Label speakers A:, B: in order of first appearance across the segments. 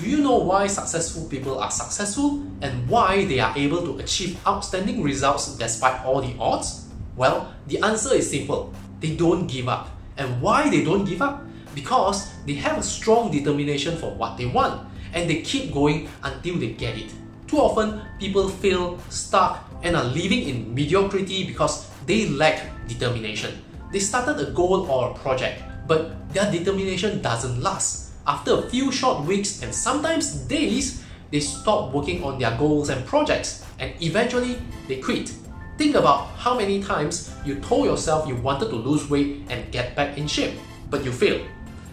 A: Do you know why successful people are successful and why they are able to achieve outstanding results despite all the odds? Well, the answer is simple. They don't give up. And why they don't give up? Because they have a strong determination for what they want and they keep going until they get it. Too often, people feel stuck and are living in mediocrity because they lack determination. They started a goal or a project, but their determination doesn't last. After a few short weeks and sometimes days, they stop working on their goals and projects and eventually they quit. Think about how many times you told yourself you wanted to lose weight and get back in shape, but you failed.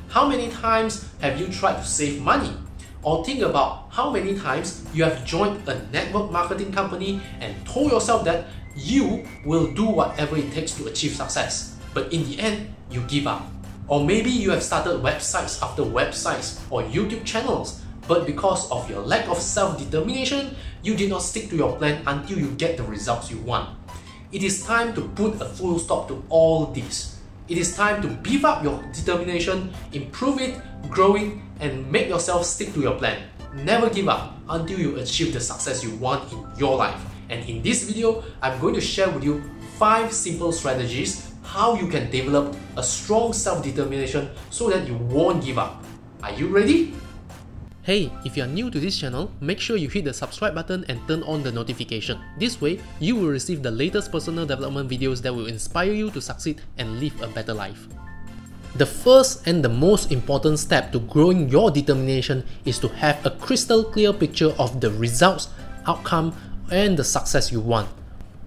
A: How many times have you tried to save money? Or think about how many times you have joined a network marketing company and told yourself that you will do whatever it takes to achieve success, but in the end, you give up. Or maybe you have started websites after websites or YouTube channels, but because of your lack of self-determination, you did not stick to your plan until you get the results you want. It is time to put a full stop to all this. It is time to beef up your determination, improve it, grow it, and make yourself stick to your plan. Never give up until you achieve the success you want in your life. And in this video, I'm going to share with you 5 simple strategies how you can develop a strong self-determination so that you won't give up. Are you ready?
B: Hey, if you are new to this channel, make sure you hit the subscribe button and turn on the notification. This way, you will receive the latest personal development videos that will inspire you to succeed and live a better life. The first and the most important step to growing your determination is to have a crystal clear picture of the results, outcome, and the success you want.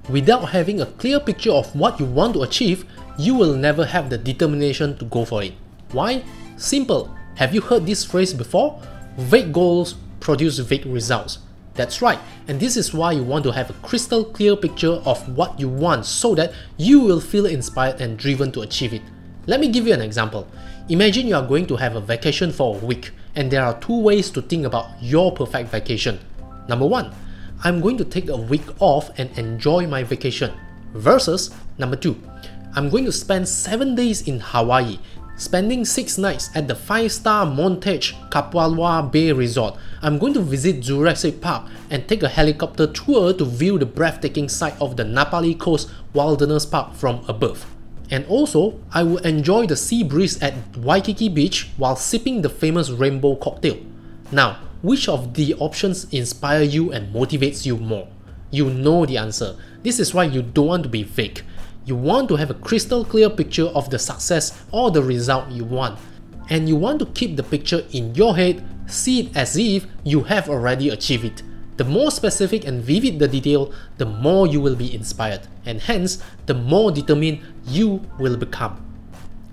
B: Without having a clear picture of what you want to achieve, you will never have the determination to go for it. Why? Simple. Have you heard this phrase before? Vague goals produce vague results. That's right, and this is why you want to have a crystal clear picture of what you want so that you will feel inspired and driven to achieve it. Let me give you an example. Imagine you are going to have a vacation for a week, and there are 2 ways to think about your perfect vacation. Number 1, I'm going to take a week off and enjoy my vacation. Versus number 2, I'm going to spend 7 days in Hawaii, spending 6 nights at the 5-star Montage Kapalua Bay Resort. I'm going to visit Jurassic Park and take a helicopter tour to view the breathtaking sight of the Napali Coast Wilderness Park from above. And also, I will enjoy the sea breeze at Waikiki Beach while sipping the famous rainbow cocktail. Now, which of the options inspire you and motivates you more? You know the answer. This is why you don't want to be vague. You want to have a crystal clear picture of the success or the result you want. And you want to keep the picture in your head, see it as if you have already achieved it. The more specific and vivid the detail, the more you will be inspired, and hence, the more determined you will become.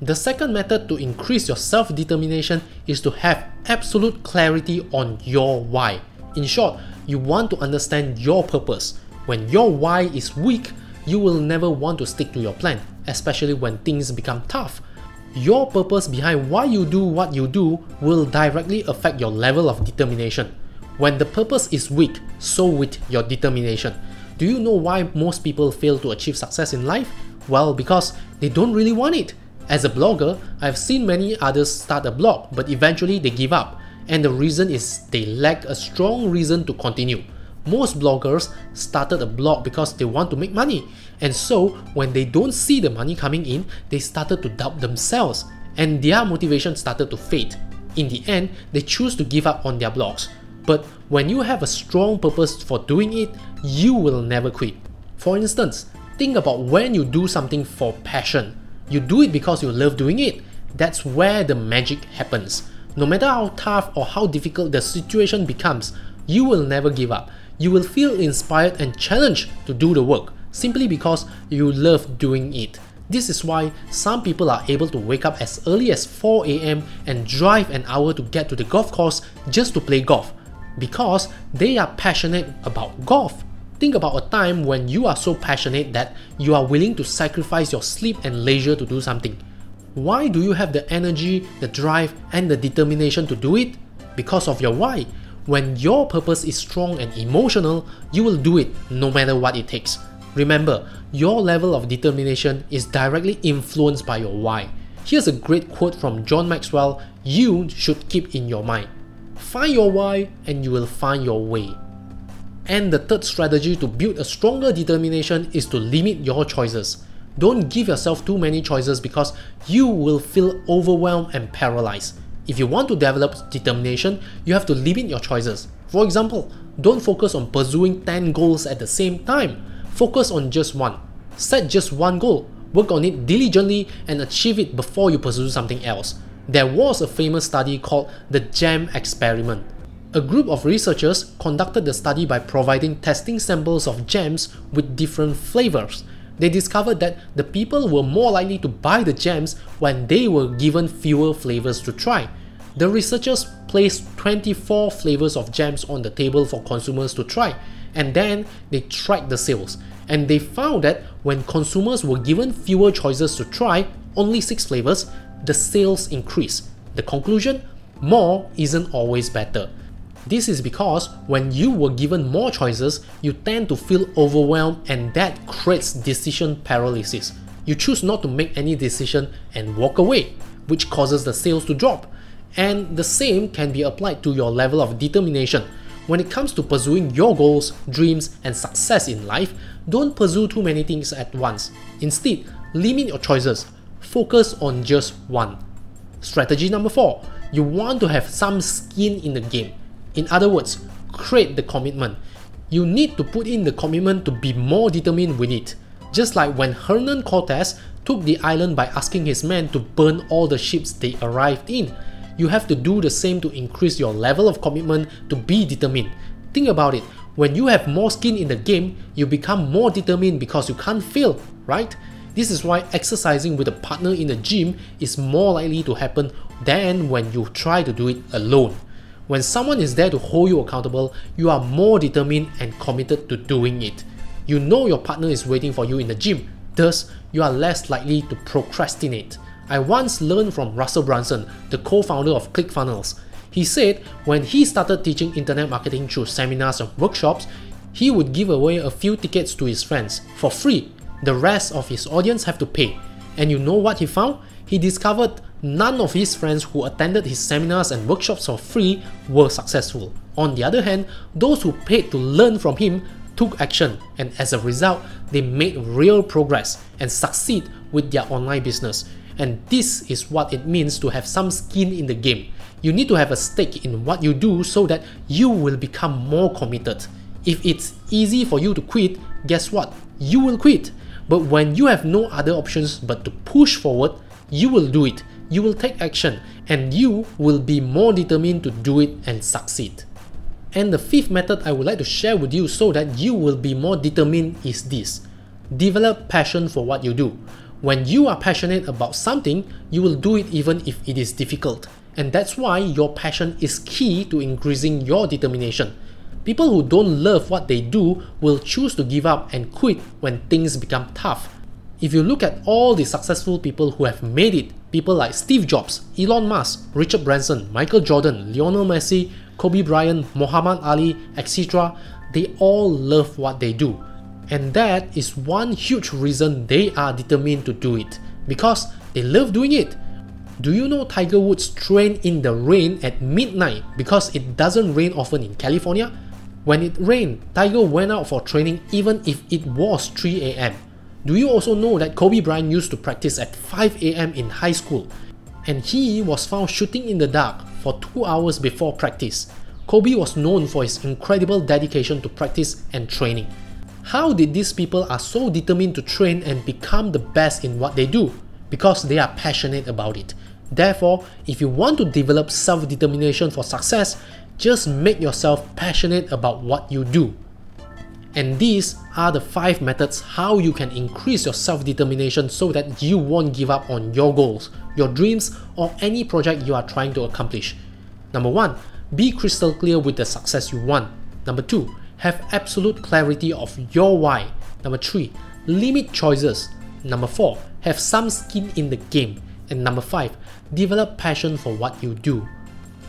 B: The second method to increase your self-determination is to have absolute clarity on your why. In short, you want to understand your purpose. When your why is weak, you will never want to stick to your plan, especially when things become tough. Your purpose behind why you do what you do will directly affect your level of determination. When the purpose is weak, so with your determination. Do you know why most people fail to achieve success in life? Well, because they don't really want it. As a blogger, I've seen many others start a blog, but eventually they give up. And the reason is they lack a strong reason to continue. Most bloggers started a blog because they want to make money. And so, when they don't see the money coming in, they started to doubt themselves. And their motivation started to fade. In the end, they choose to give up on their blogs. But when you have a strong purpose for doing it, you will never quit. For instance, think about when you do something for passion. You do it because you love doing it. That's where the magic happens. No matter how tough or how difficult the situation becomes, you will never give up. You will feel inspired and challenged to do the work simply because you love doing it. This is why some people are able to wake up as early as 4 AM and drive an hour to get to the golf course just to play golf. Because they are passionate about golf. Think about a time when you are so passionate that you are willing to sacrifice your sleep and leisure to do something. Why do you have the energy, the drive, and the determination to do it? Because of your why. When your purpose is strong and emotional, you will do it no matter what it takes. Remember, your level of determination is directly influenced by your why. Here's a great quote from John Maxwell you should keep in your mind. Find your why and you will find your way. And the third strategy to build a stronger determination is to limit your choices. Don't give yourself too many choices because you will feel overwhelmed and paralyzed. If you want to develop determination, you have to limit your choices. For example, don't focus on pursuing 10 goals at the same time. Focus on just one. Set just one goal. Work on it diligently and achieve it before you pursue something else. There was a famous study called the jam experiment. A group of researchers conducted the study by providing testing samples of jams with different flavors. They discovered that the people were more likely to buy the jams when they were given fewer flavors to try. The researchers placed 24 flavors of jams on the table for consumers to try, and then they tracked the sales. And they found that when consumers were given fewer choices to try, only 6 flavors, the sales increased. The conclusion? More isn't always better. This is because when you were given more choices, you tend to feel overwhelmed, and that creates decision paralysis. You choose not to make any decision and walk away, which causes the sales to drop. And the same can be applied to your level of determination. When it comes to pursuing your goals, dreams, and success in life, don't pursue too many things at once. Instead, limit your choices. Focus on just one. Strategy number 4. You want to have some skin in the game. In other words, create the commitment. You need to put in the commitment to be more determined with it. Just like when Hernan Cortez took the island by asking his men to burn all the ships they arrived in. You have to do the same to increase your level of commitment to be determined. Think about it. When you have more skin in the game, you become more determined because you can't fail, right? This is why exercising with a partner in the gym is more likely to happen than when you try to do it alone. When someone is there to hold you accountable, you are more determined and committed to doing it. You know your partner is waiting for you in the gym, thus you are less likely to procrastinate. I once learned from Russell Brunson, the co-founder of ClickFunnels. He said when he started teaching internet marketing through seminars and workshops, he would give away a few tickets to his friends for free. The rest of his audience have to pay. And you know what he found? He discovered none of his friends who attended his seminars and workshops for free were successful. On the other hand, those who paid to learn from him took action, and as a result, they made real progress and succeed with their online business. And this is what it means to have some skin in the game. You need to have a stake in what you do so that you will become more committed. If it's easy for you to quit, guess what? You will quit. But when you have no other options but to push forward, you will do it. You will take action, and you will be more determined to do it and succeed. And the fifth method I would like to share with you so that you will be more determined is this. Develop passion for what you do. When you are passionate about something, you will do it even if it is difficult. And that's why your passion is key to increasing your determination. People who don't love what they do will choose to give up and quit when things become tough. If you look at all the successful people who have made it, people like Steve Jobs, Elon Musk, Richard Branson, Michael Jordan, Lionel Messi, Kobe Bryant, Muhammad Ali, etc., they all love what they do. And that is one huge reason they are determined to do it, because they love doing it. Do you know Tiger Woods trained in the rain at midnight because it doesn't rain often in California? When it rained, Tiger went out for training even if it was 3 AM. Do you also know that Kobe Bryant used to practice at 5 AM in high school? And he was found shooting in the dark for 2 hours before practice. Kobe was known for his incredible dedication to practice and training. How did these people are so determined to train and become the best in what they do? Because they are passionate about it. Therefore, if you want to develop self-determination for success, just make yourself passionate about what you do. And these are the 5 methods how you can increase your self-determination so that you won't give up on your goals, your dreams, or any project you are trying to accomplish. Number 1, be crystal clear with the success you want. Number 2, have absolute clarity of your why. Number 3, limit choices. Number 4, have some skin in the game. And number 5, develop passion for what you do.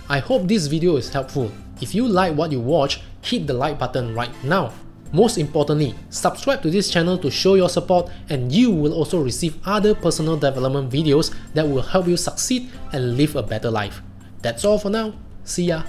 B: I hope this video is helpful. If you like what you watch, hit the like button right now. Most importantly, subscribe to this channel to show your support, and you will also receive other personal development videos that will help you succeed and live a better life. That's all for now. See ya!